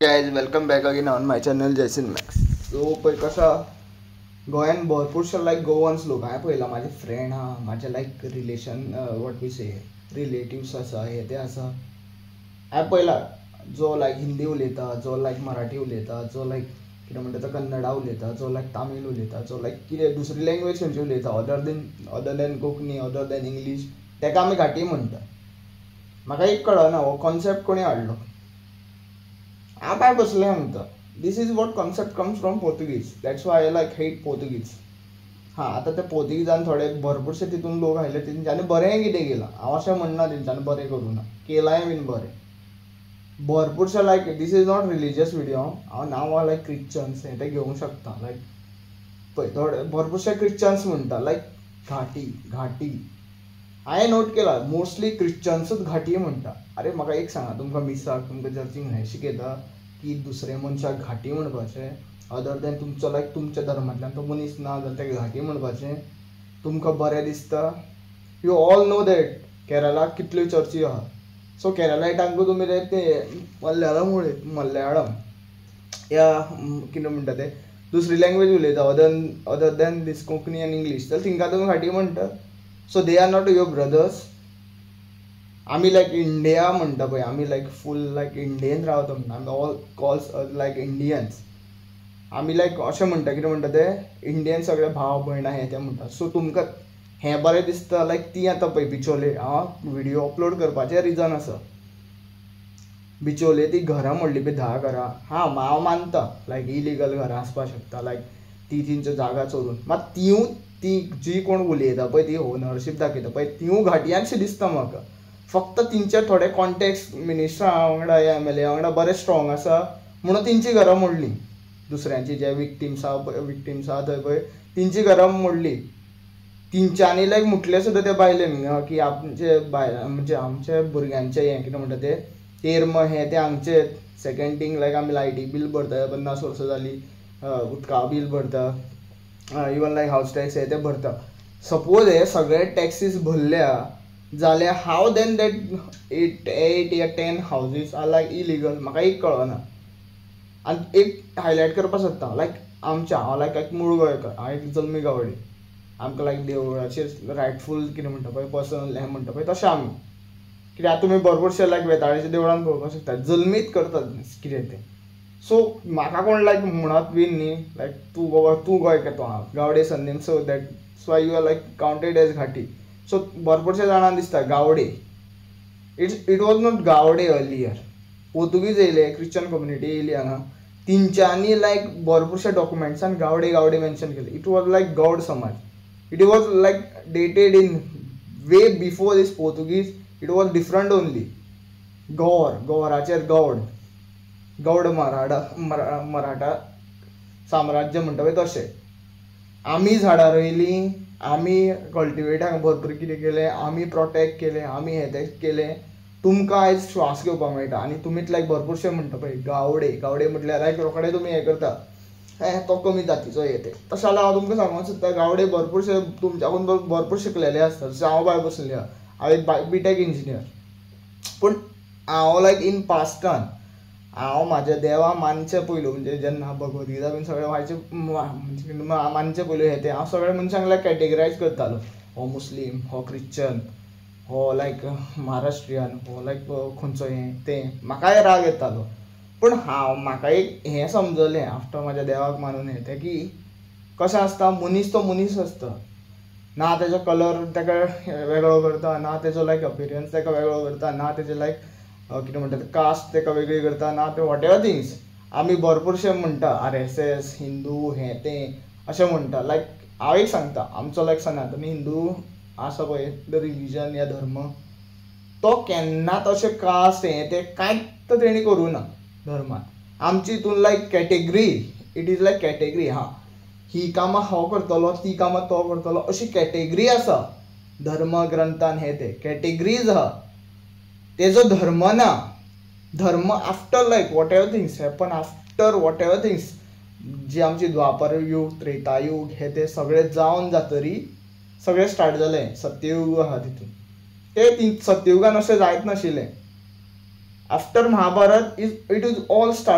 Guys welcome back again on my channel Jaysin Max. So पळय कसा गोंयान भरपूरशे गोवन्स लोक हांवें पळयला. माझे फ्रेंड आहा, माझे relation what we say relatives आसा, हे ते आसा. हांवें पळयला जो हिंदी उलयता, जो मराठी उलयता, जो कितें म्हणटा तो कन्नडा उलयता, जो तामीळ उलयता, जो कितें दुसरी लँग्वेज खंयची उलयता other than Konkani, other than English, ताका आमी घाटी म्हणटा. म्हाका एक कळना हो कॉन्सेप्ट कोणी हाडलो. हांव काय बसलें सांगता. This is what concept comes from Portuguese. That's why I hate Portuguese. हां, आतां ते पोर्तुगीजान थोडे भरपूरशे तितून लोक आयले, तेंच्यांनी बरें कितें केलां. हांव अशें म्हणना तेंच्यांनी बरें करूं ना, केलांय बीन बरें भरपूरशे. This is not religious video. हांव नांवां क्रिश्चन्स हे ते घेवंक शकता. पळय थोडे भरपूरशे क्रिश्चन्स म्हणटा घाटी घाटी. हांवें नोट केला मोस्टली क्रिश्चन्सूच घाटी म्हणटा. अरे म्हाका एक सांगा, तुमकां मिसाक तुमकां चर्चीन हें शिकयता की दुसरे मनशाक घाटी म्हणपाचें, अदर दॅन तुमच्या धर्मांतल्यान तो मनीस ना जाल्यार तेका घाटी म्हणपाचें तुमकां बरें दिसता? यू ऑल नो दॅट केरळाक कितल्यो चर्ची आहा. सो केरळायटांकूय तुमी ते मल्याळम या कितें म्हणटा ते दुसरी लँग्वेज उलयता अदर दॅन दीस कोंकणी आनी इंग्लीश, जाल्यार तिंका तुमी घाटी म्हणटा. So they are not your brothers. आमी इंडिया म्हणटा पळय, आमी फूल इंडियेन रावता म्हणटा. आमी ऑल कॉल्स इंडियन्स. आमी अशें म्हणटा, कितें म्हणटा ते इंडियन सगळे भाव भयणा हे ते म्हणटा. सो तुमकां हें बरें दिसता ती आतां पळय बिचोले. हांव व्हिडिओ अपलोड करपाचें रिजन आसा. बिचोले ती घरां म्हणली पळय 10 घरां. हां, हांव मानता इलिगल घरां आसपाक शकता, ती तेंच्यो जागा चोरून. मात ती जी कोण उलयता पळय, ती ओनरशीप दाखयता पळय, ती घाटियांशी दिसता म्हाका. फक्त तेंचे थोडे कॉन्टेक्ट्स मिनिस्टरा वांगडा या एम एल ए वांगडा बरें स्ट्रॉंग आसा म्हणून तेंची घरां मोडलीं. दुसऱ्यांची जे विक्टिम्स आहा थंय पळय, तेंची घरां मोडलीं. तेंच्यांनी म्हटलें सुद्दां ते बायलेन की म्हणजे आमच्या भुरग्यांचें हें कितें म्हणटा ते तेर्म हें ते हांगचे. सेकेंड थींग आमी लायटी बील भरता 50 वर्सां जालीं, उदका बील भरता, इवन हावस टॅक्स हे ते भरता. सपोज हे सगळे टॅक्सीस भरल्या जाल्यार हाव देन दॅट 8 या 10 हावजीस आर इलिगल. म्हाका एक कळना. आनी एक हायलायट करपाक सोदता हांव एक मूळ गोंयकार, हांव एक जल्मी गावडे. आमकां देवळाचेर रायटफूल कितें म्हणटा पळय पर्सनल हें म्हणटा पळय तशें आमी. कित्याक तुमी भरपूरशे वेताळाच्या देवळान पळोवपाक शकता जल्मीत करतात कितें तें. सो म्हाका कोण म्हणत बीन न्ही तूं गोंयकार, तूं Gawade surname, so that's why you are counted as Ghati. So भरपूरशे जाणांक दिसता Gawade. It was not Gawade earlier. Portuguese येयले, क्रिश्चन कम्युनिटी येयली हांगा, तेंच्यांनी भरपूरशे डॉक्युमेंट्सान गावडे गावडे मेन्शन केले. It was Gaud samaj. It was dated in way before this Portuguese. It was different only. गौराचेर गौड मराठा साम्राज्य म्हणटा पळय तशें. आमी झाडां रोयलीं, आमी कल्टिवेट भरपूर कितें केलें, आमी प्रोटेक्ट केलें, आमी हें तें केलें. तुमकां आयज श्वास घेवपाक मेळटा आनी तुमीच भरपूरशे म्हणटा पळय गावडे म्हटल्यार रोखडे तुमी हें करता तो कमी जातीचो हे ते. तशें जाल्यार हांव तुमकां सांगूंक सोदता गावडे भरपूरशे तुमच्याकून भरपूर शिकलेले आसता. जशें हांव भायर बसलें आहा, हांव एक बीटेक इंजिनियर. पूण हांव इन पास्टान हांव म्हाज्या देवा मानचे पयलू, म्हणजे जेन्ना भगवद्गीता बीन सगळें मानचे पयलू हे ते हांव सगळ्या मनशांक कॅटेगरायज करतालो. हो मुस्लीम, हो क्रिश्चन, हो महाराष्ट्रियन, हो खंयचो हें तें. म्हाकाय राग येतालो. पूण म्हाका एक हें समजलें आफ्टर म्हाज्या देवाक मानून हें तें की कशें आसता, मनीस तो मनीस आसता. ना तेजो कलर ताका वेगळो करता, ना तेजो अपियरन्स ताका वेगळो करता, ना तेजे कितें म्हणटा कास्ट ताका वेगळी करता, ना ते वॉटेवर थिंग्स. आमी भरपूरशे म्हणटा RSS, हिंदू हें तें अशें म्हणटा. हांव एक सांगता, आमचो सनातनी हिंदू आसा पळय रिलीजन या धर्म, तो केन्नाच अशें कास्ट हें तें कांयच तेणी करूं ना धर्मान. आमची हितून कॅटेगरी, इट इज कॅटेगरी. हां, ही कामां हांव करतलो, ती कामां तो करतलो, अशी कॅटेगरी आसा धर्म ग्रंथान. हे ते कॅटेगरीज आहा. तेजो धर्म ना. धर्म after whatever things happen, after whatever things जी आमची द्वापर युग, त्रेतायुग हे ते सगळें जावन जातरी सगळें स्टार्ट जालें. सत्ययुग आहा तितून. ते सत्ययुगान अशें जायत नाशिल्लें. After Mahabharata it is all start